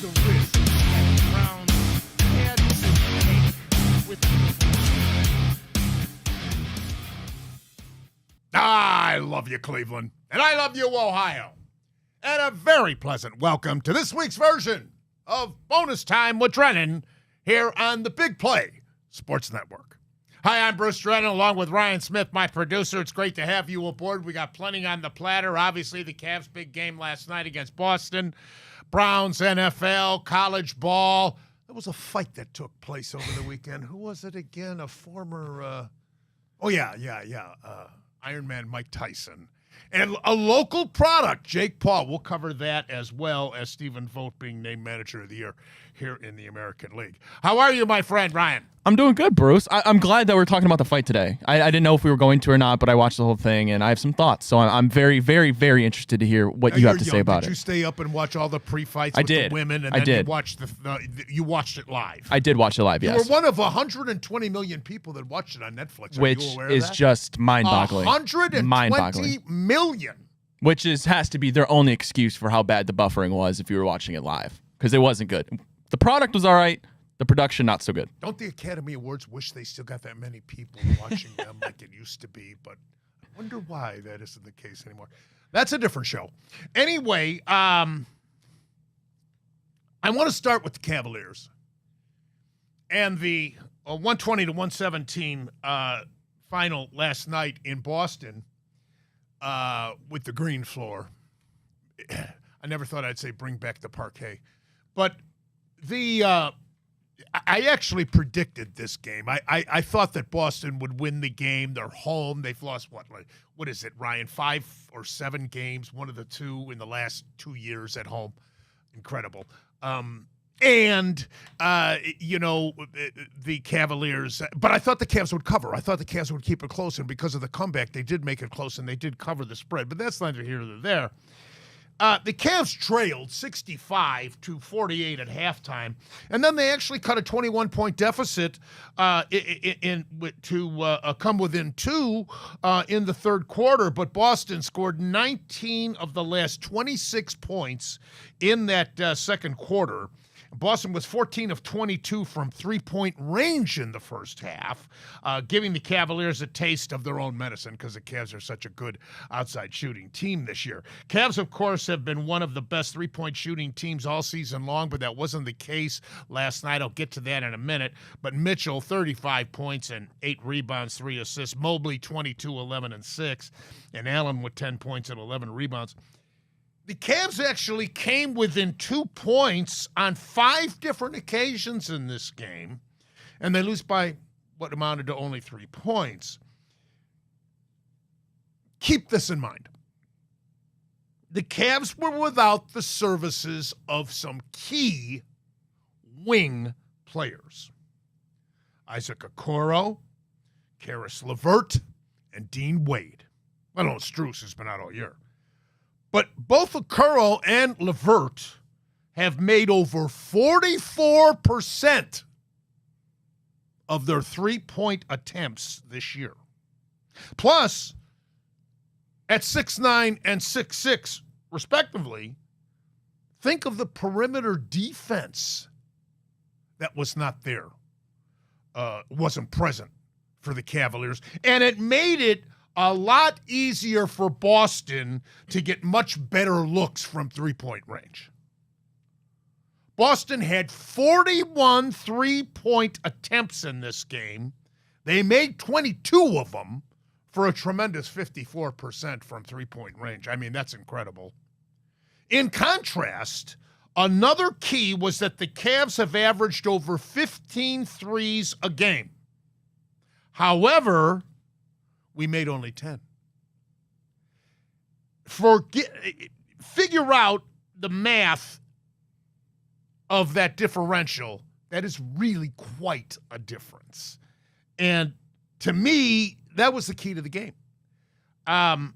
the risk. Second round had to take with I love you, Cleveland. And I love you, Ohio. And a very pleasant welcome to this week's version of Bonus Time with Drennan here on the Big Play Sports Network. Hi, I'm Bruce Drennan, along with Ryan Smith, my producer. It's great to have you aboard. We got plenty on the platter. Obviously, the Cavs' big game last night against Boston. Browns, NFL, college ball. There was a fight that took place over the weekend. Who was it again? A former, Iron Man Mike Tyson. And a local product, Jake Paul. We'll cover that as well as Stephen Vogt being named Manager of the Year here in the American League. How are you, my friend, Ryan? I'm doing good, Bruce. I'm glad that we're talking about the fight today. I didn't know if we were going to or not, but I watched the whole thing, and I have some thoughts. So I'm very, very, very interested to hear what you have to say about it. Did you stay up and watch all the pre-fights with the women? And I then did. You watched it live. I did watch it live, yes. You were one of 120 million people that watched it on Netflix. Which is just mind-boggling. 120 million. Which has to be their only excuse for how bad the buffering was if you were watching it live, because it wasn't good. The product was all right. The production, not so good. Don't the Academy Awards wish they still got that many people watching them like it used to be? But I wonder why that isn't the case anymore. That's a different show. Anyway, I want to start with the Cavaliers and the 120-117 final last night in Boston with the green floor. I never thought I'd say bring back the parquet. But I actually predicted this game. I thought that Boston would win the game. They're home. They've lost, what is it, Ryan? 5 or 7 games, one of the two in the last 2 years at home. Incredible. The Cavaliers, but I thought the Cavs would cover. I thought the Cavs would keep it close, and because of the comeback, they did make it close, and they did cover the spread, but that's neither here nor there. The Cavs trailed 65-48 at halftime, and then they actually cut a 21-point deficit to come within 2 in the third quarter. But Boston scored 19 of the last 26 points in that second quarter. Boston was 14 of 22 from three-point range in the first half, giving the Cavaliers a taste of their own medicine because the Cavs are such a good outside shooting team this year. Cavs, of course, have been one of the best three-point shooting teams all season long, but that wasn't the case last night. I'll get to that in a minute. But Mitchell, 35 points and 8 rebounds, 3 assists. Mobley, 22, 11, and 6. And Allen with 10 points and 11 rebounds. The Cavs actually came within 2 points on 5 different occasions in this game, and they lose by what amounted to only 3 points. Keep this in mind. The Cavs were without the services of some key wing players. Isaac Okoro, Karis LeVert, and Dean Wade. I don't know, Strus has been out all year. But both Okoro and LeVert have made over 44% of their three-point attempts this year. Plus, at 6'9" and 6'6", respectively, think of the perimeter defense that was not there, wasn't present for the Cavaliers. And it made it a lot easier for Boston to get much better looks from three-point range. Boston had 41 three-point attempts in this game. They made 22 of them for a tremendous 54% from three-point range. I mean, that's incredible. In contrast, another key was that the Cavs have averaged over 15 threes a game. However, we made only 10. Figure out the math of that differential. That is really quite a difference. And to me, that was the key to the game. And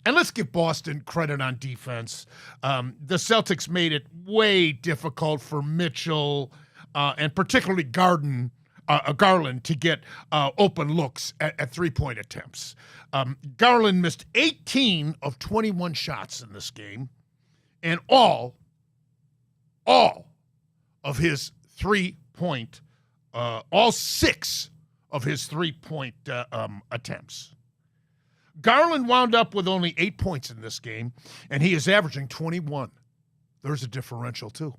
let's give Boston credit on defense. The Celtics made it way difficult for Mitchell and particularly Garland to get open looks at three-point attempts. Garland missed 18 of 21 shots in this game, and all of his three-point, all 6 of his three-point attempts. Garland wound up with only 8 points in this game, and he is averaging 21. There's a differential, too.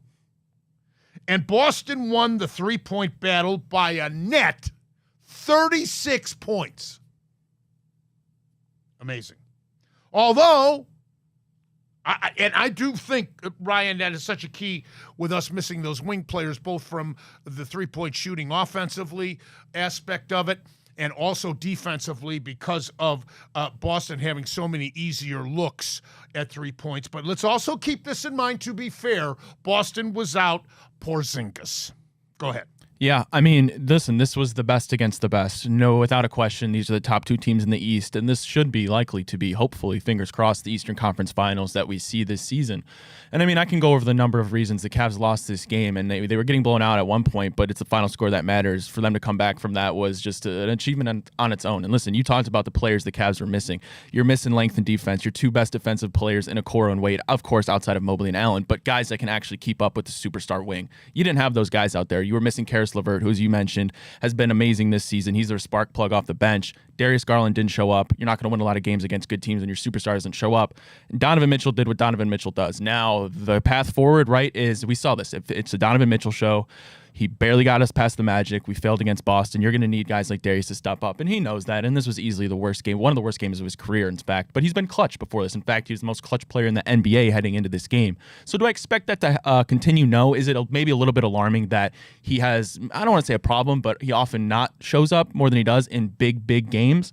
And Boston won the three-point battle by a net 36 points. Amazing. Although, I do think, Ryan, that is such a key with us missing those wing players, both from the three-point shooting offensively aspect of it and also defensively because of Boston having so many easier looks at 3 points. But let's also keep this in mind, to be fair, Boston was out Porzingis. Go ahead. Yeah, I mean, listen, this was the best against the best. No, without a question, these are the top 2 teams in the East, and this should be likely to be, hopefully, fingers crossed, the Eastern Conference Finals that we see this season. And I mean, I can go over the number of reasons the Cavs lost this game, and they were getting blown out at one point, but it's the final score that matters. For them to come back from that was just an achievement on its own. And listen, you talked about the players the Cavs were missing. You're missing length and defense. Your 2 best defensive players in Okoro and Wade, of course, outside of Mobley and Allen, but guys that can actually keep up with the superstar wing. You didn't have those guys out there. You were missing Karis LeVert, who, as you mentioned, has been amazing this season. He's their spark plug off the bench. Darius Garland didn't show up. You're not going to win a lot of games against good teams when your superstar doesn't show up. And Donovan Mitchell did what Donovan Mitchell does. Now, the path forward, right, is we saw this. If it's a Donovan Mitchell show, he barely got us past the Magic. We failed against Boston. You're going to need guys like Darius to step up, and he knows that. And this was easily the worst game, one of the worst games of his career, in fact. But he's been clutch before this. In fact, he was the most clutch player in the NBA heading into this game. So do I expect that to continue? No. Is it maybe a little bit alarming that he has, I don't want to say a problem, but he often not shows up more than he does in big games?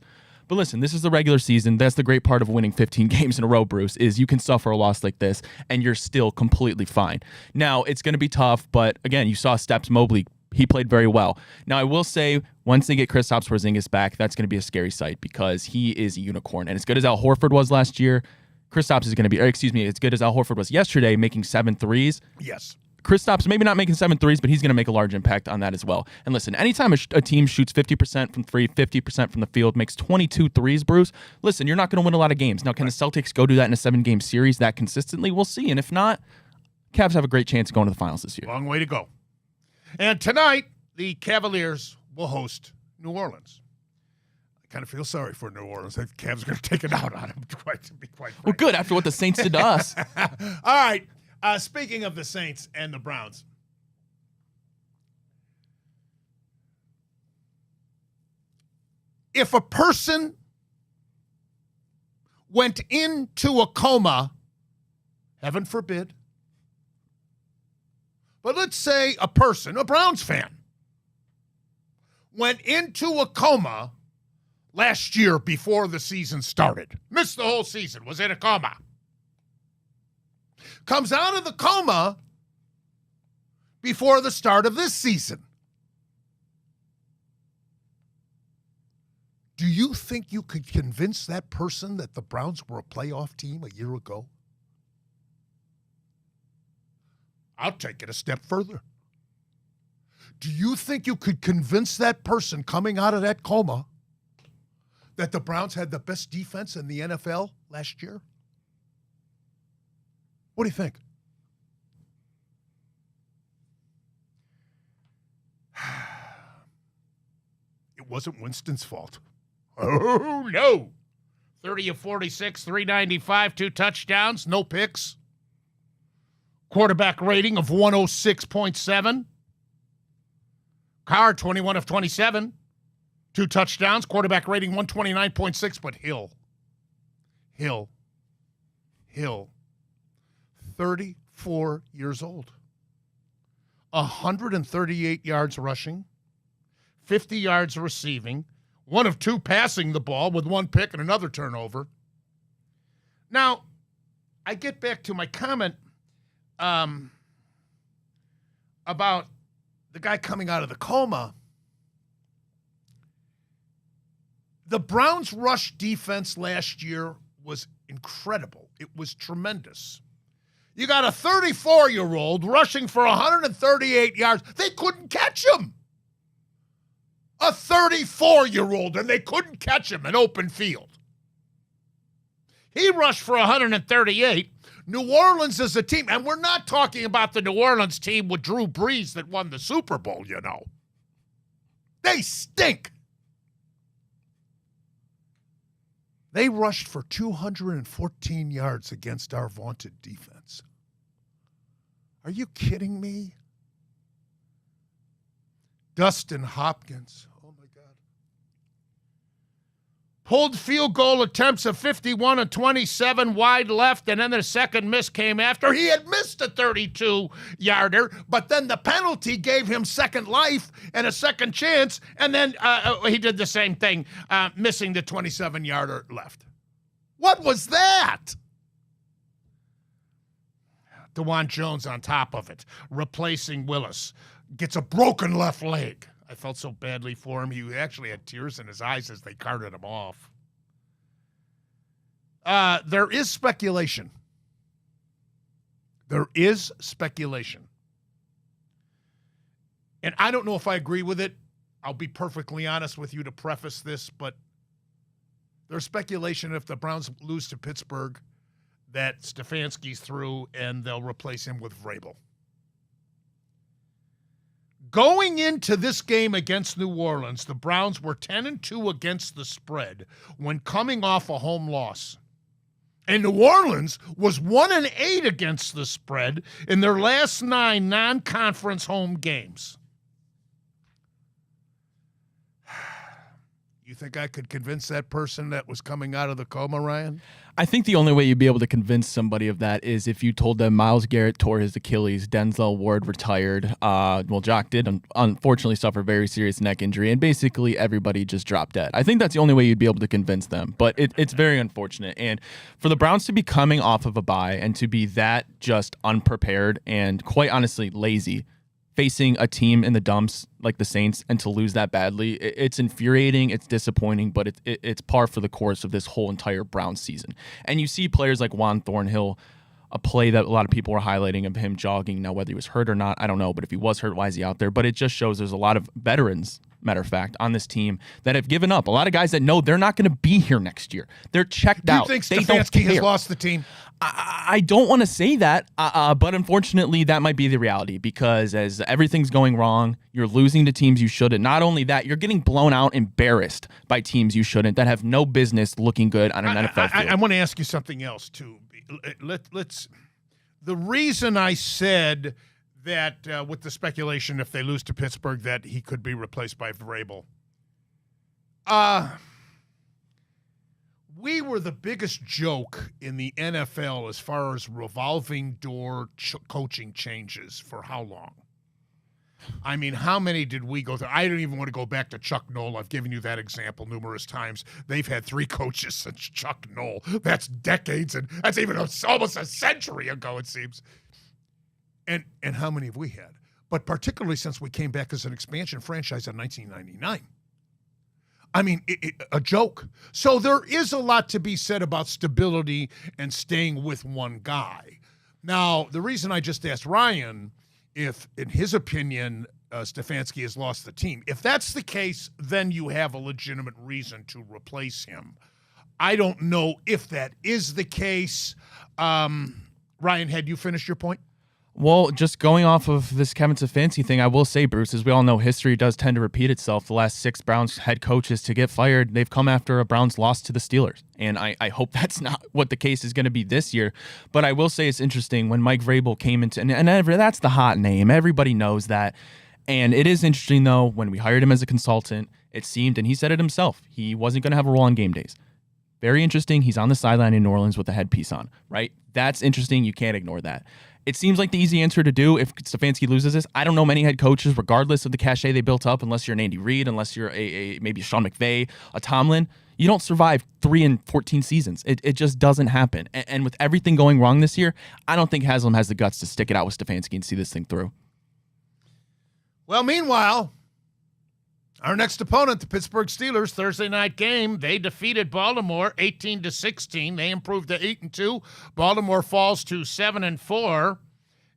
But listen, this is the regular season. That's the great part of winning 15 games in a row, Bruce, is you can suffer a loss like this, and you're still completely fine. Now, it's going to be tough, but again, you saw Steps Mobley. He played very well. Now, I will say, once they get Kristaps Porzingis back, that's going to be a scary sight because he is a unicorn. And as good as Al Horford was last year, Kristaps is going to be, as good as Al Horford was yesterday, making 7 threes. Yes. Kristaps maybe not making 7 threes, but he's going to make a large impact on that as well. And listen, anytime a team shoots 50% from 3, 50% from the field, makes 22 threes, Bruce, listen, you're not going to win a lot of games. Now, can the Celtics go do that in a 7-game series that consistently? We'll see. And if not, Cavs have a great chance of going to the finals this year. Long way to go. And tonight, the Cavaliers will host New Orleans. I kind of feel sorry for New Orleans. The Cavs are going to take it out on them, to be quite frank. Well, good, after what the Saints did to us. All right. Speaking of the Saints and the Browns, if a person went into a coma, heaven forbid, but let's say a person, a Browns fan, went into a coma last year before the season started, missed the whole season, was in a coma, comes out of the coma before the start of this season. Do you think you could convince that person that the Browns were a playoff team a year ago? I'll take it a step further. Do you think you could convince that person coming out of that coma that the Browns had the best defense in the NFL last year? What do you think? It wasn't Winston's fault. Oh, no. 30 of 46, 395, 2 touchdowns, no picks. Quarterback rating of 106.7. Carr, 21 of 27, 2 touchdowns. Quarterback rating 129.6, but Hill, 34 years old. 138 yards rushing, 50 yards receiving, 1 of 2 passing the ball with 1 pick and another turnover. Now, I get back to my comment about the guy coming out of the coma. The Browns' rush defense last year was incredible. It was tremendous. You got a 34-year-old rushing for 138 yards. They couldn't catch him. A 34-year-old, and they couldn't catch him in open field. He rushed for 138, New Orleans is a team, and we're not talking about the New Orleans team with Drew Brees that won the Super Bowl, you know. They stink. They rushed for 214 yards against our vaunted defense. Are you kidding me? Dustin Hopkins. Oh, my God. Pulled field goal attempts of 51 and 27 wide left, and then the second miss came after. He had missed a 32-yarder, but then the penalty gave him second life and a second chance, and then he did the same thing, missing the 27-yarder left. What was that? DeJuan Jones on top of it, replacing Willis. Gets a broken left leg. I felt so badly for him. He actually had tears in his eyes as they carted him off. There is speculation. There is speculation. And I don't know if I agree with it. I'll be perfectly honest with you to preface this, but there's speculation if the Browns lose to Pittsburgh that Stefanski's through and they'll replace him with Vrabel. Going into this game against New Orleans, the Browns were 10-2 against the spread when coming off a home loss. And New Orleans was 1-8 against the spread in their last 9 non-conference home games. You think I could convince that person that was coming out of the coma, Ryan? I think the only way you'd be able to convince somebody of that is if you told them Myles Garrett tore his Achilles, Denzel Ward retired. Jock did unfortunately suffer a very serious neck injury, and basically everybody just dropped dead. I think that's the only way you'd be able to convince them, but it's very unfortunate. And for the Browns to be coming off of a bye and to be that just unprepared and quite honestly lazy, facing a team in the dumps like the Saints and to lose that badly, it's infuriating, it's disappointing, but it's par for the course of this whole entire Browns season. And you see players like Juan Thornhill, a play that a lot of people were highlighting of him jogging. Now, whether he was hurt or not, I don't know, but if he was hurt, why is he out there? But it just shows there's a lot of veterans, matter of fact, on this team that have given up. A lot of guys that know they're not going to be here next year. They're checked out. Do you think Stefanski has lost the team? I don't want to say that, but unfortunately, that might be the reality because as everything's going wrong, you're losing to teams you shouldn't. Not only that, you're getting blown out, embarrassed by teams you shouldn't that have no business looking good on an NFL field. I want to ask you something else, too. Let's. The reason I said that with the speculation, if they lose to Pittsburgh, that he could be replaced by Vrabel. We were the biggest joke in the NFL as far as revolving door coaching changes for how long? I mean, how many did we go through? I don't even want to go back to Chuck Noll. I've given you that example numerous times. They've had 3 coaches since Chuck Noll. That's decades, and that's even almost a century ago, it seems. And how many have we had? But particularly since we came back as an expansion franchise in 1999. I mean, a joke. So there is a lot to be said about stability and staying with one guy. Now, the reason I just asked Ryan if, in his opinion, Stefanski has lost the team. If that's the case, then you have a legitimate reason to replace him. I don't know if that is the case. Ryan, had you finished your point? Well, just going off of this Kevin Stefanski thing, I will say, Bruce, as we all know, history does tend to repeat itself. The last 6 Browns head coaches to get fired, they've come after a Browns loss to the Steelers. And I hope that's not what the case is going to be this year. But I will say it's interesting when Mike Vrabel came into, and that's the hot name. Everybody knows that. And it is interesting, though, when we hired him as a consultant, it seemed, and he said it himself, he wasn't going to have a role on game days. Very interesting. He's on the sideline in New Orleans with a headpiece on, right? That's interesting. You can't ignore that. It seems like the easy answer to do if Stefanski loses this. I don't know many head coaches, regardless of the cachet they built up, unless you're an Andy Reid, unless you're maybe a Sean McVay, a Tomlin. You don't survive 3 and 14 seasons. It just doesn't happen. And with everything going wrong this year, I don't think Haslam has the guts to stick it out with Stefanski and see this thing through. Well, meanwhile, our next opponent, the Pittsburgh Steelers, Thursday night game, they defeated Baltimore 18-16. They improved to 8-2. Baltimore falls to 7-4.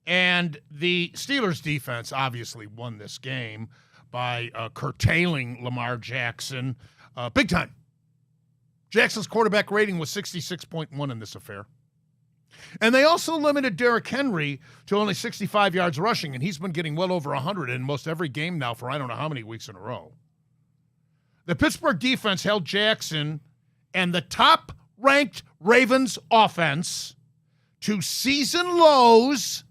And the Steelers defense obviously won this game by curtailing Lamar Jackson big time. Jackson's quarterback rating was 66.1 in this affair. And they also limited Derrick Henry to only 65 yards rushing, and he's been getting well over 100 in most every game now for I don't know how many weeks in a row. The Pittsburgh defense held Jackson and the top-ranked Ravens offense to season lows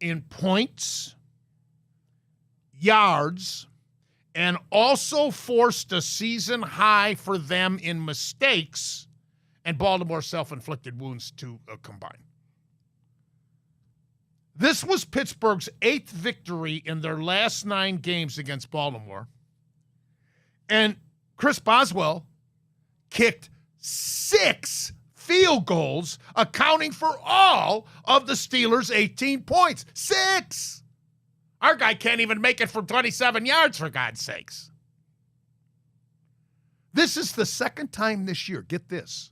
in points, yards, and also forced a season high for them in mistakes and Baltimore's self-inflicted wounds to combine. This was Pittsburgh's 8th victory in their last 9 games against Baltimore. And Chris Boswell kicked 6 field goals, accounting for all of the Steelers' 18 points. 6! Our guy can't even make it from 27 yards, for God's sakes. This is the second time this year, get this,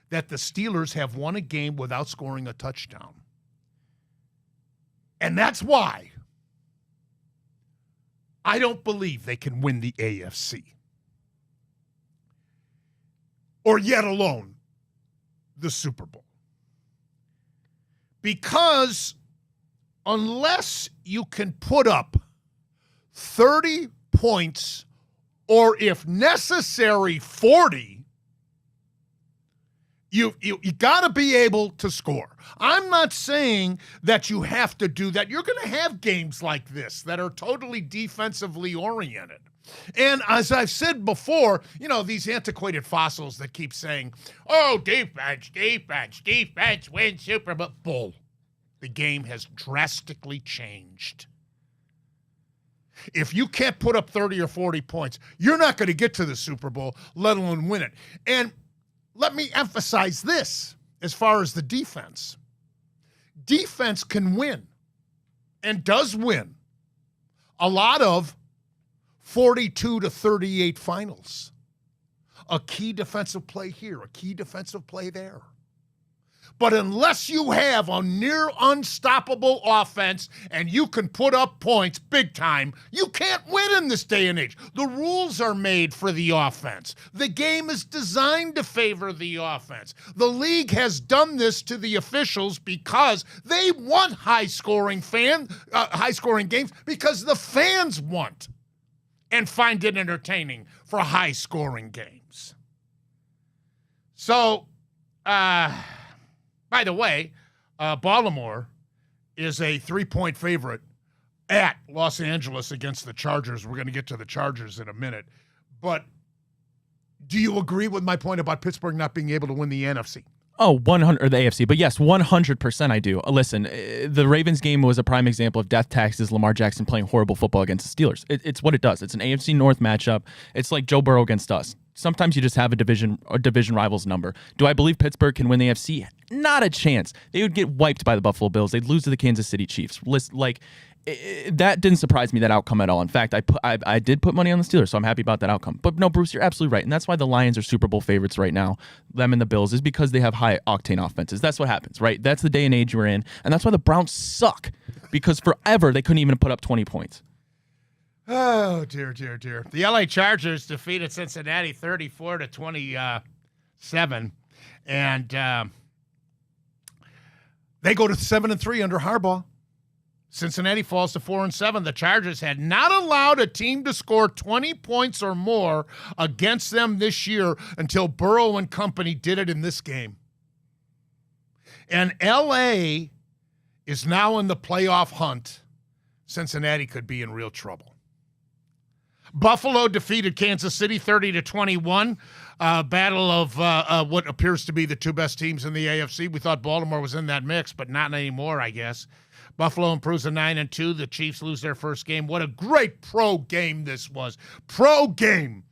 that the Steelers have won a game without scoring a touchdown. And that's why I don't believe they can win the AFC. Or yet alone the Super Bowl. Because unless you can put up 30 points or if necessary 40, you got to be able to score. I'm not saying that you have to do that. You're going to have games like this that are totally defensively oriented. And as I've said before, these antiquated fossils that keep saying, oh, defense wins Super Bowl. Bull. The game has drastically changed. If you can't put up 30 or 40 points, you're not going to get to the Super Bowl, let alone win it. And let me emphasize this as far as the defense. Defense can win and does win a lot of 42-38 finals. A key defensive play here, a key defensive play there. But unless you have a near unstoppable offense and you can put up points big time, you can't win in this day and age. The rules are made for the offense. The game is designed to favor the offense. The league has done this to the officials because they want high-scoring games because the fans want and find it entertaining for high-scoring games. So, by the way, Baltimore is a 3-point favorite at Los Angeles against the Chargers. We're going to get to the Chargers in a minute. But do you agree with my point about Pittsburgh not being able to win the NFC? Oh, 100 or the AFC, but yes, 100% I do. Listen, the Ravens game was a prime example of death taxes. Lamar Jackson playing horrible football against the Steelers. It's what it does. It's an AFC North matchup. It's like Joe Burrow against us. Sometimes you just have a division rival's number. Do I believe Pittsburgh can win the AFC? Not a chance. They would get wiped by the Buffalo Bills. They'd lose to the Kansas City Chiefs. That didn't surprise me, that outcome at all. In fact, I did put money on the Steelers, so I'm happy about that outcome. But no, Bruce, you're absolutely right. And that's why the Lions are Super Bowl favorites right now, them and the Bills, is because they have high-octane offenses. That's what happens, right? That's the day and age we're in. And that's why the Browns suck, because forever they couldn't even put up 20 points. Oh, dear, dear, dear. The LA Chargers defeated Cincinnati 34-27. And they go to 7-3 under Harbaugh. Cincinnati falls to 4-7. The Chargers had not allowed a team to score 20 points or more against them this year until Burrow and company did it in this game. And LA is now in the playoff hunt. Cincinnati could be in real trouble. Buffalo defeated Kansas City 30-21. Battle of what appears to be the two best teams in the AFC. We thought Baltimore was in that mix, but not anymore, I guess. Buffalo improves to 9-2. The Chiefs lose their first game. What a great pro game this was. Pro game.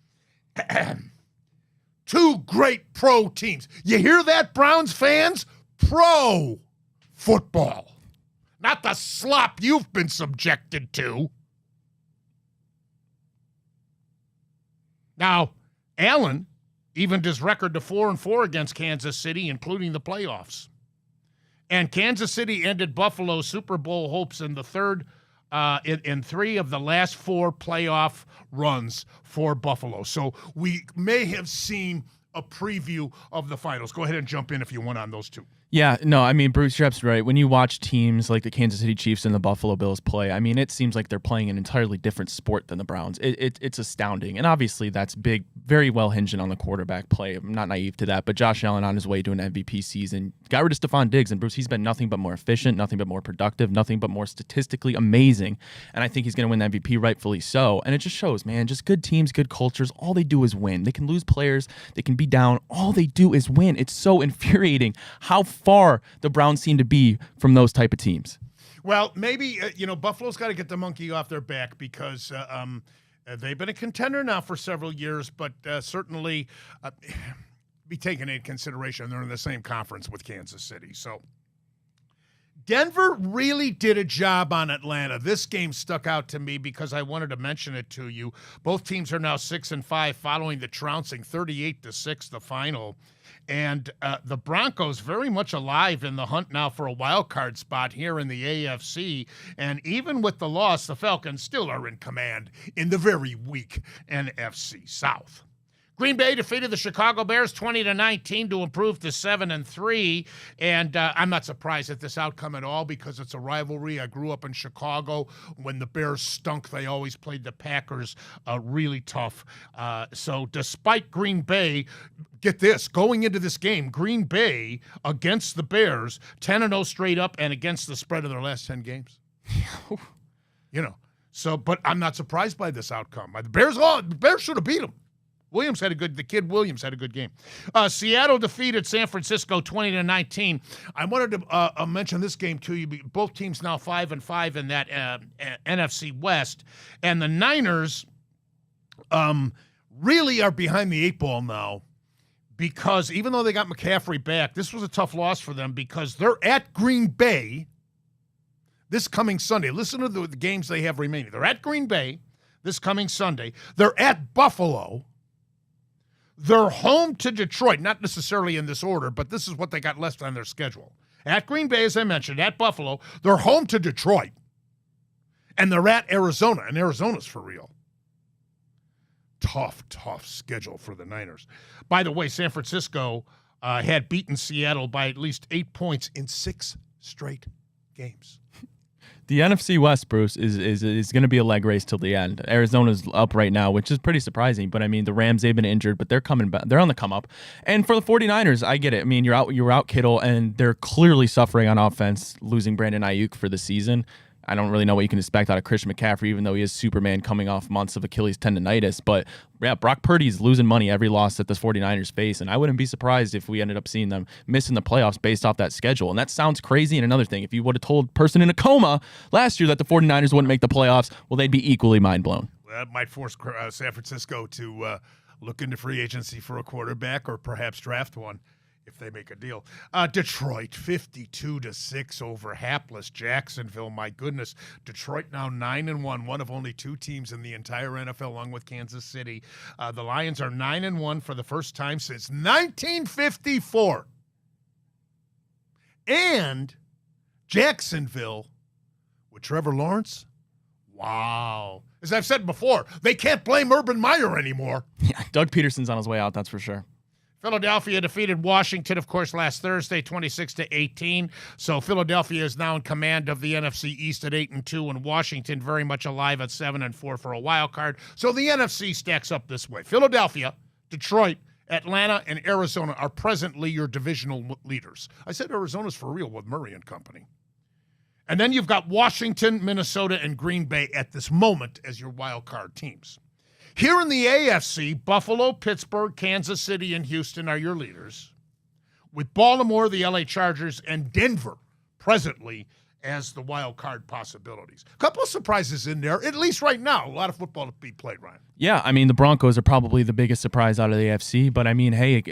Two great pro teams. You hear that, Browns fans? Pro football. Not the slop you've been subjected to. Now, Allen evened his record to 4-4 against Kansas City, including the playoffs. And Kansas City ended Buffalo's Super Bowl hopes in the third, in 3 of the last 4 playoff runs for Buffalo. So we may have seen a preview of the finals. Go ahead and jump in if you want on those two. Yeah, no, I mean, Bruce Shep's right. When you watch teams like the Kansas City Chiefs and the Buffalo Bills play, I mean, it seems like they're playing an entirely different sport than the Browns. It's astounding. And obviously, that's big, very well hinging on the quarterback play. I'm not naive to that. But Josh Allen on his way to an MVP season got rid of Stephon Diggs. And Bruce, he's been nothing but more efficient, nothing but more productive, nothing but more statistically amazing. And I think he's going to win the MVP, rightfully so. And it just shows, man, just good teams, good cultures. All they do is win. They can lose players, they can be down. All they do is win. It's so infuriating how far the Browns seem to be from those type of teams. Well, maybe, Buffalo's got to get the monkey off their back because they've been a contender now for several years, but certainly be taken into consideration. They're in the same conference with Kansas City. So Denver really did a job on Atlanta. This game stuck out to me because I wanted to mention it to you. Both teams are now 6-5 following the trouncing 38-6, the final. And the Broncos very much alive in the hunt now for a wild card spot here in the AFC. And even with the loss, the Falcons still are in command in the very weak NFC South. Green Bay defeated the Chicago Bears 20-19 to improve to 7-3, and I'm not surprised at this outcome at all because it's a rivalry. I grew up in Chicago. When the Bears stunk, they always played the Packers really tough. So despite Green Bay, get this, going into this game, Green Bay against the Bears, 10-0 straight up and against the spread of their last 10 games. So, but I'm not surprised by this outcome. The Bears should have beat them. The kid Williams had a good game. Seattle defeated San Francisco 20-19. I wanted to mention this game to you. Both teams now 5-5 in that NFC West, and the Niners really are behind the eight ball now because even though they got McCaffrey back, this was a tough loss for them because they're at Green Bay this coming Sunday. Listen to the games they have remaining. They're at Green Bay this coming Sunday. They're at Buffalo. They're home to Detroit, not necessarily in this order, but this is what they got left on their schedule. At Green Bay, as I mentioned, at Buffalo, they're home to Detroit. And they're at Arizona, and Arizona's for real. Tough schedule for the Niners. By the way, San Francisco had beaten Seattle by at least 8 points in 6 straight games. The NFC West, Bruce, is going to be a leg race till the end. Arizona's up right now, which is pretty surprising. But, I mean, the Rams, they've been injured, but they're coming back. They're on the come up. And for the 49ers, I get it. I mean, you're out Kittle, and they're clearly suffering on offense, losing Brandon Ayuk for the season. I don't really know what you can expect out of Christian McCaffrey, even though he is Superman coming off months of Achilles tendonitis. But, yeah, Brock Purdy's losing money every loss that the 49ers face, and I wouldn't be surprised if we ended up seeing them missing the playoffs based off that schedule. And that sounds crazy. And another thing, if you would have told a person in a coma last year that the 49ers wouldn't make the playoffs, well, they'd be equally mind-blown. Well, that might force San Francisco to look into free agency for a quarterback or perhaps draft one if they make a deal. Detroit, 52-6 over hapless Jacksonville. My goodness, Detroit now 9-1, one of only 2 teams in the entire NFL, along with Kansas City. The Lions are 9-1 for the first time since 1954. And Jacksonville, with Trevor Lawrence, wow. As I've said before, they can't blame Urban Meyer anymore. Yeah, Doug Peterson's on his way out, that's for sure. Philadelphia defeated Washington, of course, last Thursday, 26-18. So Philadelphia is now in command of the NFC East at 8-2, and Washington very much alive at 7-4 for a wild card. So the NFC stacks up this way: Philadelphia, Detroit, Atlanta, and Arizona are presently your divisional leaders. I said Arizona's for real with Murray and company. And then you've got Washington, Minnesota, and Green Bay at this moment as your wild card teams. Here in the AFC, Buffalo, Pittsburgh, Kansas City, and Houston are your leaders, with Baltimore, the LA Chargers, and Denver presently as the wild card possibilities. A couple of surprises in there, at least right now. A lot of football to be played, Ryan. Yeah, I mean, the Broncos are probably the biggest surprise out of the AFC, but I mean, hey,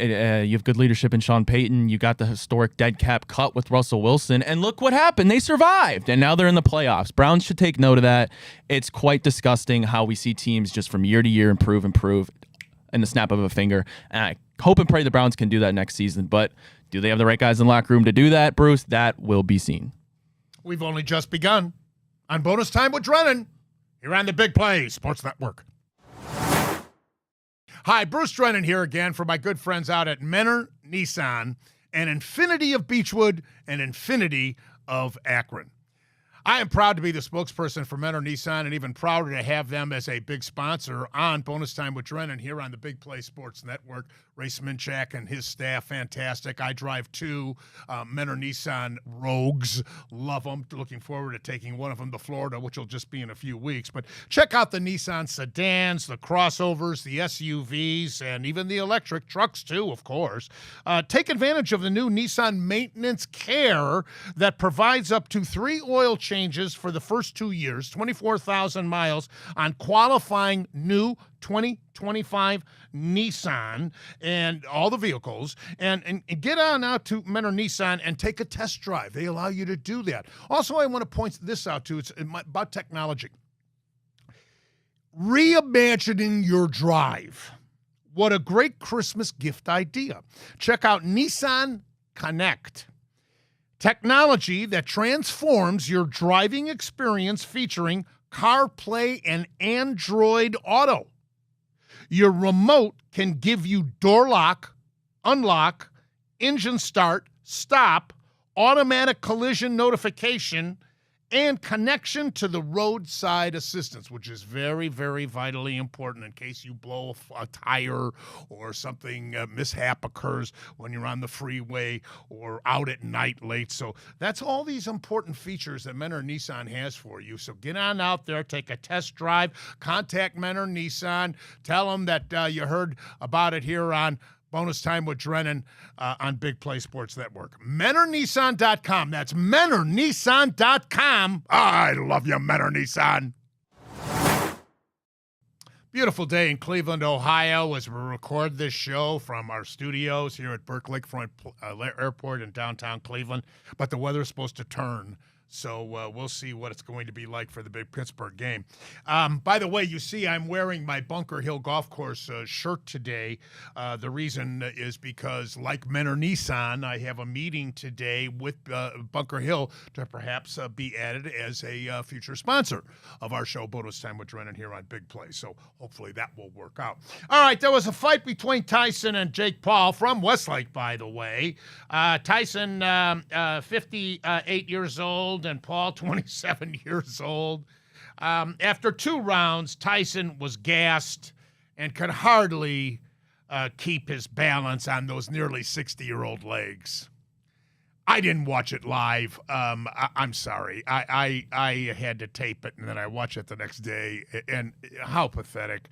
you have good leadership in Sean Payton. You got the historic dead cap cut with Russell Wilson, and look what happened. They survived, and now they're in the playoffs. Browns should take note of that. It's quite disgusting how we see teams just from year to year improve in the snap of a finger, and I hope and pray the Browns can do that next season, but do they have the right guys in the locker room to do that, Bruce? That will be seen. We've only just begun on Bonus Time with Drennan here on the Big Play Sports Network. Hi, Bruce Drennan here again for my good friends out at Menor Nissan an infinity of Beechwood, an infinity of Akron. I am proud to be the spokesperson for Mentor Nissan and even prouder to have them as a big sponsor on Bonus Time with Drennan here on the Big Play Sports Network. Ray Sminchak and his staff, fantastic. I drive two Mentor Nissan Rogues. Love them. Looking forward to taking one of them to Florida, which will just be in a few weeks. But check out the Nissan sedans, the crossovers, the SUVs, and even the electric trucks too, of course. Take advantage of the new Nissan Maintenance Care that provides up to 3 oil changes for the first 2 years, 24,000 miles on qualifying new 2025 Nissan and all the vehicles, and get on out to Mentor Nissan and take a test drive. They allow you to do that. Also, I want to point this out too. It's about technology. Reimagining your drive. What a great Christmas gift idea. Check out Nissan Connect. Technology that transforms your driving experience featuring CarPlay and Android Auto. Your remote can give you door lock, unlock, engine start, stop, automatic collision notification, and connection to the roadside assistance, which is very, very vitally important in case you blow a tire or something mishap occurs when you're on the freeway or out at night late. So that's all these important features that Mentor Nissan has for you. So get on out there, take a test drive, contact Mentor Nissan, tell them that you heard about it here on Bonus Time with Drennan on Big Play Sports Network. MentorNissan.com. That's MentorNissan.com. I love you, Mentor Nissan. Beautiful day in Cleveland, Ohio, as we record this show from our studios here at Burke Lakefront Airport in downtown Cleveland. But the weather is supposed to turn, so we'll see what it's going to be like for the big Pittsburgh game. By the way, you see I'm wearing my Bunker Hill Golf Course shirt today. The reason is because, like Mentor Nissan, I have a meeting today with Bunker Hill to perhaps be added as a future sponsor of our show, Bonus Time with Drennan, here on Big Play. So hopefully that will work out. All right, there was a fight between Tyson and Jake Paul from Westlake, by the way. Tyson, 58 years old, and Paul, 27 years old. After 2 rounds, Tyson was gassed and could hardly keep his balance on those nearly 60-year-old legs. I didn't watch it live. I'm sorry. I had to tape it, and then I watched it the next day. And how pathetic!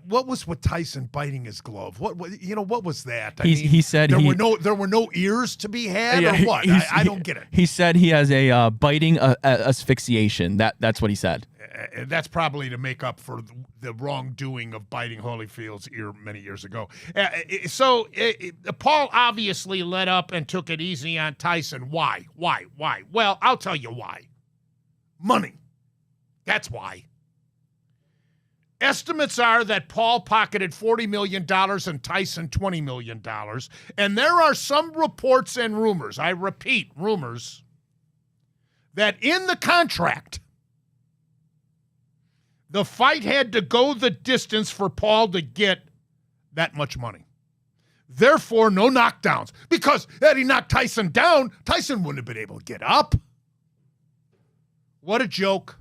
What was with Tyson biting his glove? What was that? He said there were no ears to be had, or what? I don't get it. He said he has a biting asphyxiation. That's what he said. That's probably to make up for the wrongdoing of biting Holyfield's ear many years ago. So Paul obviously let up and took it easy on Tyson. Why? Well, I'll tell you why. Money. That's why. Estimates are that Paul pocketed $40 million and Tyson $20 million. And there are some reports and rumors, I repeat, rumors, that in the contract, the fight had to go the distance for Paul to get that much money. Therefore, no knockdowns. Because had he knocked Tyson down, Tyson wouldn't have been able to get up. What a joke.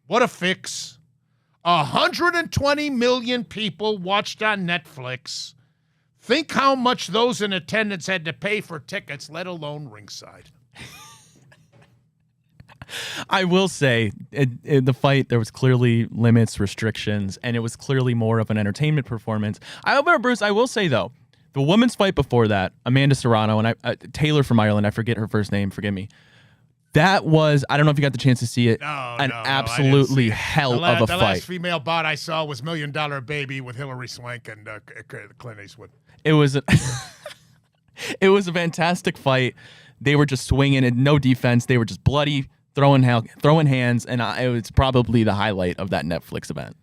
What a fix. 120 million people watched on Netflix. Think how much those in attendance had to pay for tickets, let alone ringside. I will say, in the fight, there was clearly limits, restrictions, and it was clearly more of an entertainment performance. However, Bruce, I will say, though, the women's fight before that, Amanda Serrano and Taylor from Ireland, I forget her first name, forgive me. That was, I don't know if you got the chance to see it, absolutely hell of a fight. The last female bout I saw was $1 Million Baby with Hilary Swank and Clint Eastwood. It was a fantastic fight. They were just swinging and no defense. They were just bloody, throwing hands, and it was probably the highlight of that Netflix event.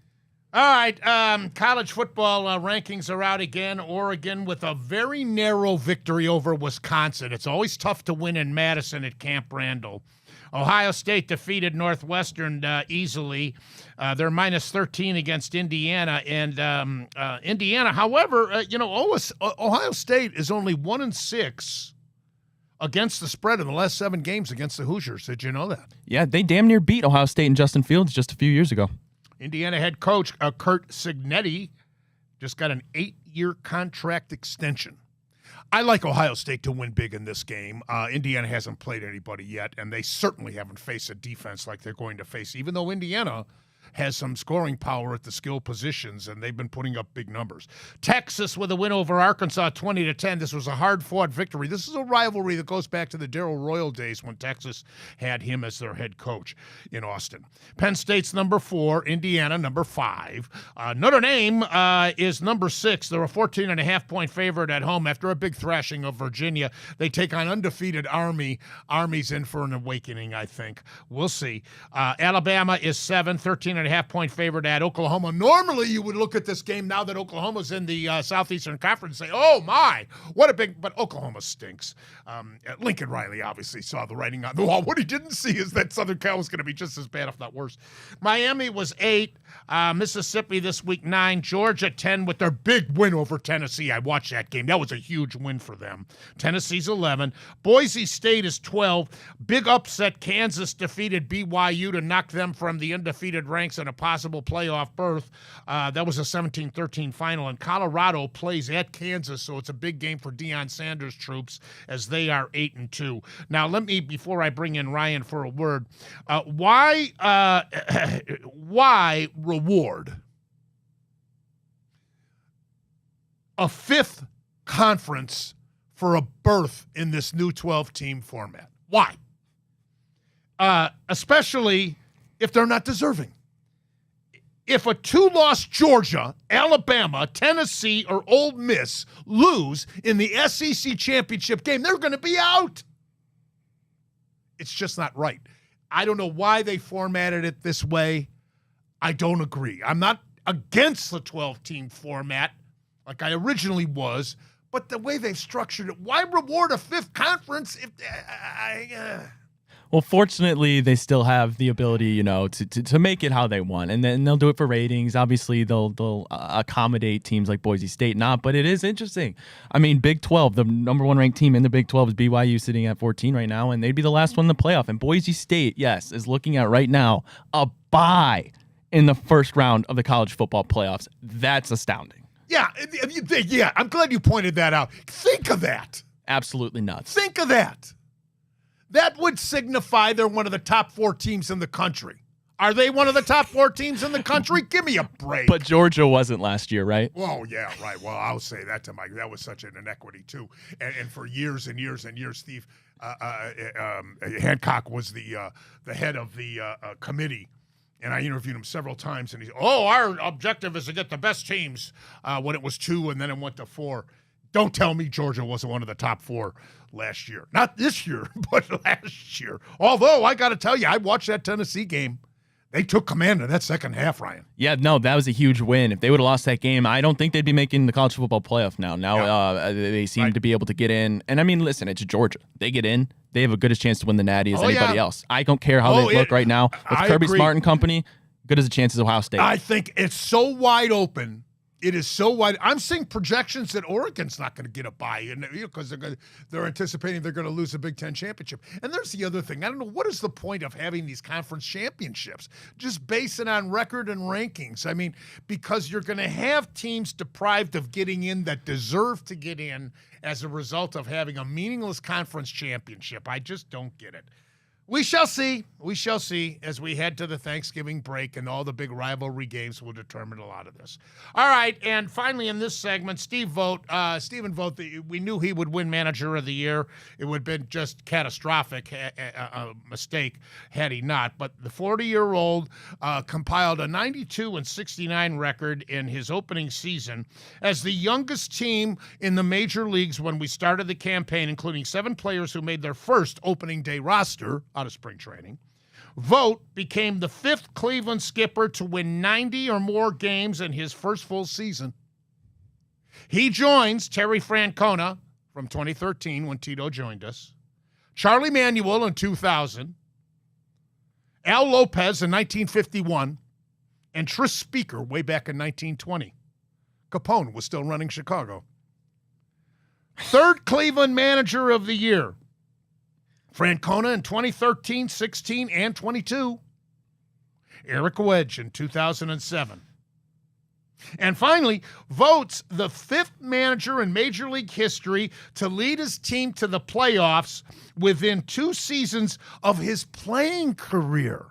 All right, college football rankings are out again. Oregon with a very narrow victory over Wisconsin. It's always tough to win in Madison at Camp Randall. Ohio State defeated Northwestern easily. They're minus 13 against Indiana. And Indiana, however, Ohio State is only 1-6 against the spread in the last 7 games against the Hoosiers. Did you know that? Yeah, they damn near beat Ohio State and Justin Fields just a few years ago. Indiana head coach Kurt Cignetti just got an 8-year contract extension. I like Ohio State to win big in this game. Indiana hasn't played anybody yet, and they certainly haven't faced a defense like they're going to face, even though Indiana has some scoring power at the skill positions, and they've been putting up big numbers. Texas with a win over Arkansas 20-10. This was a hard-fought victory. This is a rivalry that goes back to the Darrell Royal days when Texas had him as their head coach in Austin. Penn State's number 4, Indiana number 5. Notre Dame is number 6. They're a 14.5-point favorite at home after a big thrashing of Virginia. They take on undefeated Army. Army's in for an awakening, I think. We'll see. Alabama is 7, 13.5-point favorite at Oklahoma. Normally, you would look at this game now that Oklahoma's in the Southeastern Conference and say, oh, my, what a big – but Oklahoma stinks. Lincoln Riley obviously saw the writing on the wall. What he didn't see is that Southern Cal was going to be just as bad, if not worse. Miami was 8. Mississippi this week 9. Georgia 10 with their big win over Tennessee. I watched that game. That was a huge win for them. Tennessee's 11. Boise State is 12. Big upset. Kansas defeated BYU to knock them from the undefeated ranks and a possible playoff berth. That was a 17-13 final, and Colorado plays at Kansas, so it's a big game for Deion Sanders' troops as they are 8-2. Now, let me, before I bring in Ryan for a word, why reward a 5th conference for a berth in this new 12-team format? Why? Especially if they're not deserving. If a 2-loss Georgia, Alabama, Tennessee, or Ole Miss lose in the SEC championship game, they're going to be out. It's just not right. I don't know why they formatted it this way. I don't agree. I'm not against the 12-team format like I originally was, but the way they've structured it, why reward a 5th conference if Well, fortunately, they still have the ability, to make it how they want, and then they'll do it for ratings. Obviously, they'll accommodate teams like Boise State, but it is interesting. I mean, Big 12, the number 1 ranked team in the Big 12 is BYU, sitting at 14 right now, and they'd be the last one in the playoff. And Boise State, yes, is looking at right now a bye in the first round of the college football playoffs. That's astounding. Yeah, I'm glad you pointed that out. Think of that. Absolutely nuts. Think of that. That would signify they're one of the top 4 teams in the country. Are they one of the top 4 teams in the country? Give me a break. But Georgia wasn't last year, right? Oh, yeah, right. Well, I'll say that to Mike. That was such an inequity, too. And for years and years and years, Steve Hancock was the head of the committee. And I interviewed him several times. And he said, our objective is to get the best teams when it was 2 and then it went to 4. Don't tell me Georgia wasn't one of the top 4 last year. Not this year, but last year. Although, I got to tell you, I watched that Tennessee game. They took command of that second half, Ryan. Yeah, no, that was a huge win. If they would have lost that game, I don't think they'd be making the college football playoff now. They seem to be able to get in. And, I mean, listen, it's Georgia. They get in. They have a good chance to win the Natty as anybody else. I don't care how they look right now. With Kirby Smart and company, good as a chance as Ohio State. I think it's so wide open. It is so wide. I'm seeing projections that Oregon's not going to get a bye because they're anticipating they're going to lose the Big Ten championship. And there's the other thing. I don't know, what is the point of having these conference championships? Just base it on record and rankings. I mean, because you're going to have teams deprived of getting in that deserve to get in as a result of having a meaningless conference championship. I just don't get it. We shall see. We shall see as we head to the Thanksgiving break, and all the big rivalry games will determine a lot of this. All right, and finally in this segment, Stephen Vogt, we knew he would win Manager of the Year. It would have been just catastrophic, a mistake had he not. But the 40-year-old compiled a 92-69 record in his opening season as the youngest team in the major leagues when we started the campaign, including 7 players who made their first opening day roster out of spring training. Vogt became the 5th Cleveland skipper to win 90 or more games in his first full season. He joins Terry Francona from 2013 when Tito joined us, Charlie Manuel in 2000, Al Lopez in 1951, and Tris Speaker way back in 1920. Capone was still running Chicago. 3rd Cleveland Manager of the Year. Francona in 2013, 16, and 22. Eric Wedge in 2007. And finally, votes the 5th manager in Major League history to lead his team to the playoffs within 2 seasons of his playing career.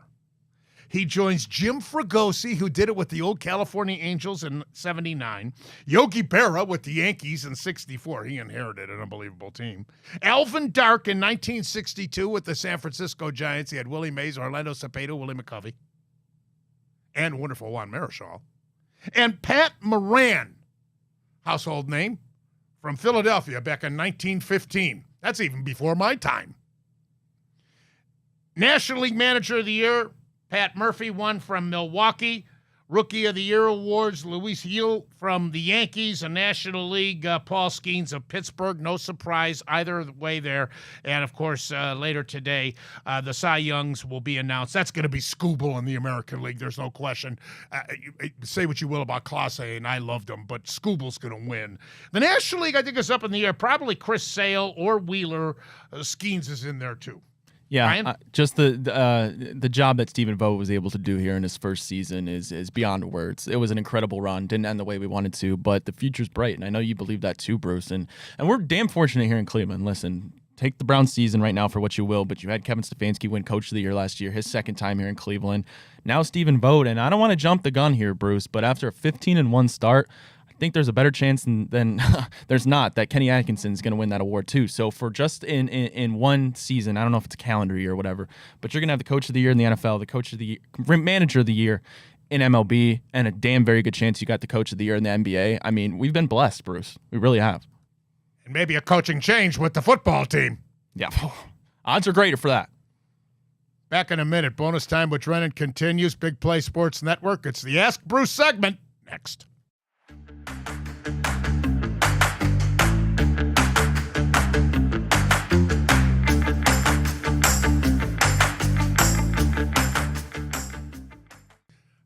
He joins Jim Fregosi, who did it with the old California Angels in 79, Yogi Berra with the Yankees in 64. He inherited an unbelievable team. Alvin Dark in 1962 with the San Francisco Giants. He had Willie Mays, Orlando Cepeda, Willie McCovey, and wonderful Juan Marichal. And Pat Moran, household name, from Philadelphia back in 1915. That's even before my time. National League Manager of the Year, Pat Murphy won from Milwaukee. Rookie of the Year awards, Luis Gil from the Yankees, and National League, Paul Skeens of Pittsburgh. No surprise either way there. And, of course, later today, the Cy Youngs will be announced. That's going to be Skubal in the American League. There's no question. Say what you will about Clase, and I loved him, but Skubal's going to win. The National League, I think, is up in the air. Probably Chris Sale or Wheeler. Skeens is in there, too. Yeah, just the job that Stephen Vogt was able to do here in his first season is beyond words. It was an incredible run. Didn't end the way we wanted to, but the future's bright, and I know you believe that too, Bruce. And we're damn fortunate here in Cleveland. Listen, take the Browns season right now for what you will, but you had Kevin Stefanski win Coach of the Year last year, his second time here in Cleveland. Now Stephen Vogt, and I don't want to jump the gun here, Bruce, but after a 15-1 start, I think there's a better chance than there's not that Kenny Atkinson's going to win that award too. So for just in one season, I don't know if it's a calendar year or whatever, but you're going to have the Coach of the Year in the NFL, the Coach of the Year, Manager of the Year in MLB, and a damn very good chance you got the Coach of the Year in the NBA. I mean, we've been blessed, Bruce. We really have. And maybe a coaching change with the football team. Yeah, odds are greater for that. Back in a minute. Bonus time with Drennan continues. Big Play Sports Network. It's the Ask Bruce segment next.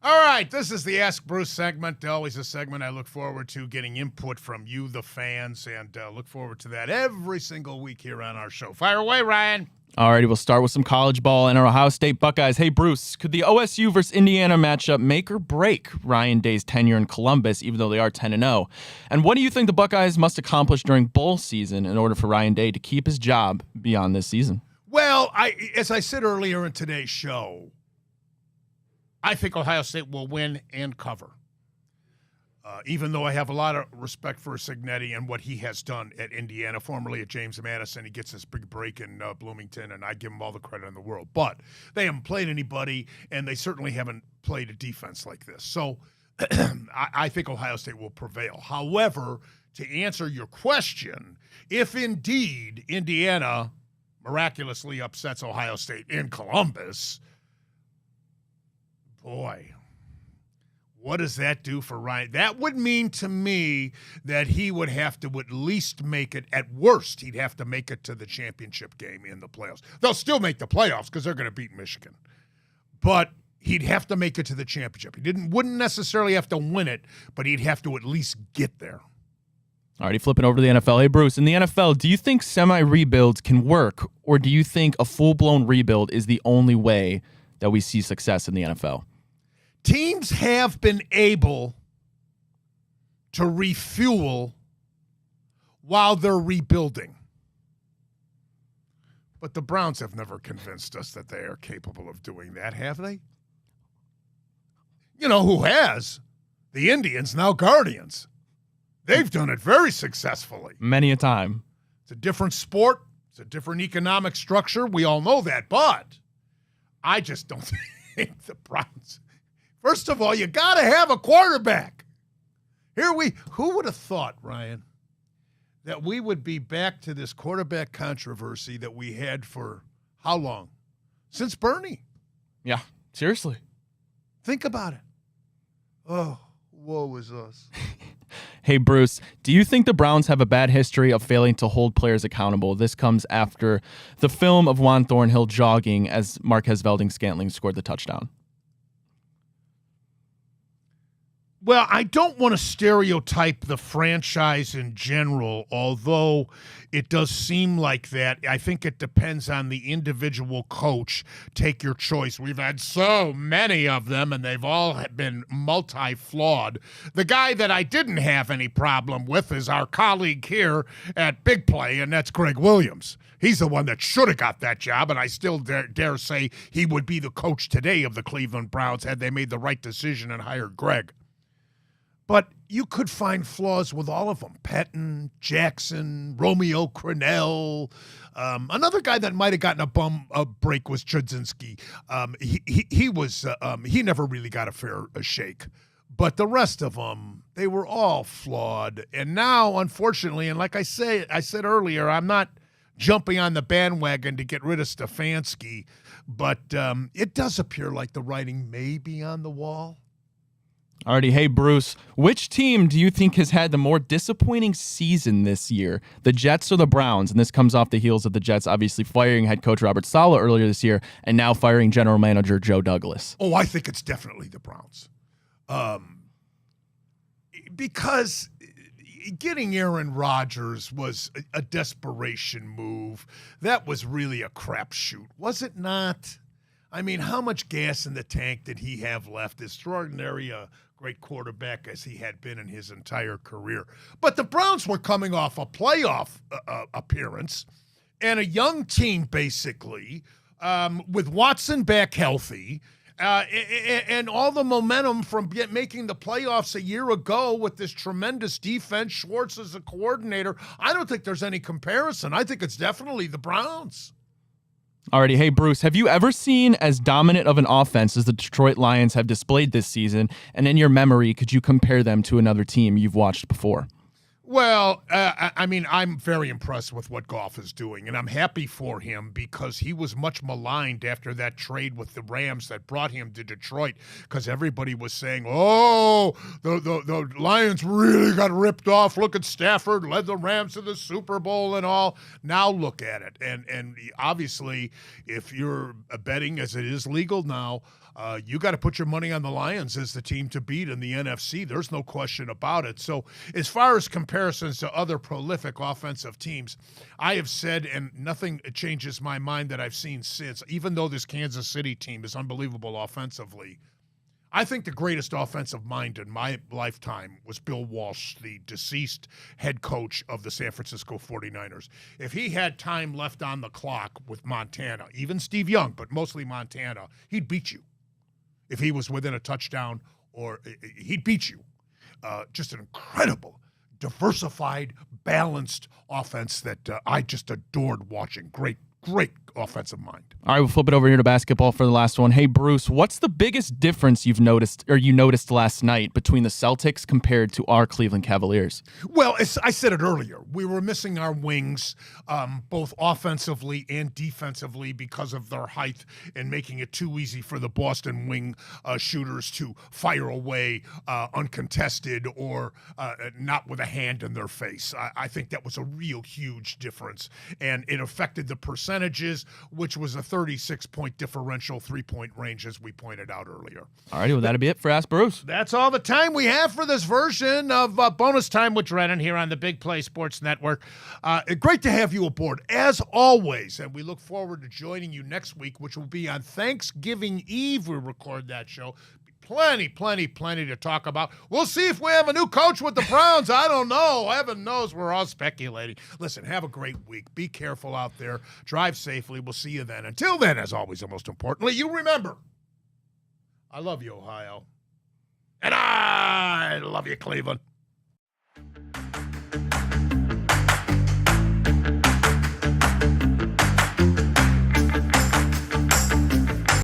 All right, this is the Ask Bruce segment, always a segment I look forward to getting input from you, the fans, and look forward to that every single week here on our show. Fire away, Ryan. All righty, we'll start with some college ball and our Ohio State Buckeyes. Hey, Bruce, could the OSU versus Indiana matchup make or break Ryan Day's tenure in Columbus, even though they are 10-0? And what do you think the Buckeyes must accomplish during bowl season in order for Ryan Day to keep his job beyond this season? Well, as I said earlier in today's show, I think Ohio State will win and cover. Even though I have a lot of respect for Cignetti and what he has done at Indiana, formerly at James Madison. He gets this big break in Bloomington, and I give him all the credit in the world. But they haven't played anybody, and they certainly haven't played a defense like this. So I think Ohio State will prevail. However, to answer your question, if indeed Indiana miraculously upsets Ohio State in Columbus, boy, what does that do for Ryan? That would mean to me that he would have to at least make it, at worst, he'd have to make it to the championship game in the playoffs. They'll still make the playoffs because they're going to beat Michigan. But he'd have to make it to the championship. He wouldn't necessarily have to win it, but he'd have to at least get there. Alrighty, flipping over to the NFL. Hey, Bruce, in the NFL, do you think semi-rebuilds can work, or do you think a full-blown rebuild is the only way that we see success in the NFL? Teams have been able to refuel while they're rebuilding. But the Browns have never convinced us that they are capable of doing that, have they? You know who has? The Indians, now Guardians. They've done it very successfully. Many a time. It's a different sport. It's a different economic structure. We all know that. But I just don't think the Browns... First of all, you got to have a quarterback. Who would have thought, Ryan, that we would be back to this quarterback controversy that we had for how long? Since Bernie. Yeah, seriously. Think about it. Oh, woe is us. Hey, Bruce, do you think the Browns have a bad history of failing to hold players accountable? This comes after the film of Juan Thornhill jogging as Marquez Valdes-Scantling scored the touchdown. Well, I don't want to stereotype the franchise in general, although it does seem like that. I think it depends on the individual coach. Take your choice. We've had so many of them, and they've all been multi-flawed. The guy that I didn't have any problem with is our colleague here at Big Play, and that's Greg Williams. He's the one that should have got that job, and I still dare say he would be the coach today of the Cleveland Browns had they made the right decision and hired Greg. But you could find flaws with all of them. Pettin, Jackson, Romeo Crennel. Another guy that might have gotten a break was Chudzinski. He never really got a fair shake. But the rest of them, they were all flawed. And now, unfortunately, and like I said earlier, I'm not jumping on the bandwagon to get rid of Stefanski, but it does appear like the writing may be on the wall. Alrighty, hey Bruce, which team do you think has had the more disappointing season this year? The Jets or the Browns? And this comes off the heels of the Jets obviously firing head coach Robert Saleh earlier this year and now firing general manager Joe Douglas. Oh, I think it's definitely the Browns. Because getting Aaron Rodgers was a desperation move. That was really a crapshoot, was it not? I mean, how much gas in the tank did he have left? Extraordinary, great quarterback as he had been in his entire career. But the Browns were coming off a playoff appearance and a young team, basically, with Watson back healthy. And all the momentum from making the playoffs a year ago with this tremendous defense, Schwartz as a coordinator, I don't think there's any comparison. I think it's definitely the Browns. Alrighty, hey Bruce, have you ever seen as dominant of an offense as the Detroit Lions have displayed this season? And in your memory, could you compare them to another team you've watched before? Well, I mean, I'm very impressed with what Goff is doing, and I'm happy for him because he was much maligned after that trade with the Rams that brought him to Detroit because everybody was saying, oh, the Lions really got ripped off. Look at Stafford, led the Rams to the Super Bowl and all. Now look at it. And obviously, if you're betting, as it is legal now, you got to put your money on the Lions as the team to beat in the NFC. There's no question about it. So as far as comparisons to other prolific offensive teams, I have said, and nothing changes my mind that I've seen since, even though this Kansas City team is unbelievable offensively, I think the greatest offensive mind in my lifetime was Bill Walsh, the deceased head coach of the San Francisco 49ers. If he had time left on the clock with Montana, even Steve Young, but mostly Montana, he'd beat you. If he was within a touchdown, or he'd beat you. Just an incredible, diversified, balanced offense that I just adored watching. Great offensive mind. All right, we'll flip it over here to basketball for the last one. Hey, Bruce, what's the biggest difference you noticed last night between the Celtics compared to our Cleveland Cavaliers? Well, as I said it earlier, we were missing our wings, both offensively and defensively because of their height and making it too easy for the Boston wing shooters to fire away uncontested or not with a hand in their face. I think that was a real huge difference, and it affected the percentages, which was a 36-point differential, 3-point range, as we pointed out earlier. All righty, well, that'll be it for Ask Bruce. That's all the time we have for this version of Bonus Time with Drennan here on the Big Play Sports Network. Great to have you aboard, as always, and we look forward to joining you next week, which will be on Thanksgiving Eve. We record that show. Plenty to talk about. We'll see if we have a new coach with the Browns. I don't know. Heaven knows. We're all speculating. Listen, have a great week. Be careful out there. Drive safely. We'll see you then. Until then, as always, and most importantly, you remember, I love you, Ohio. And I love you, Cleveland.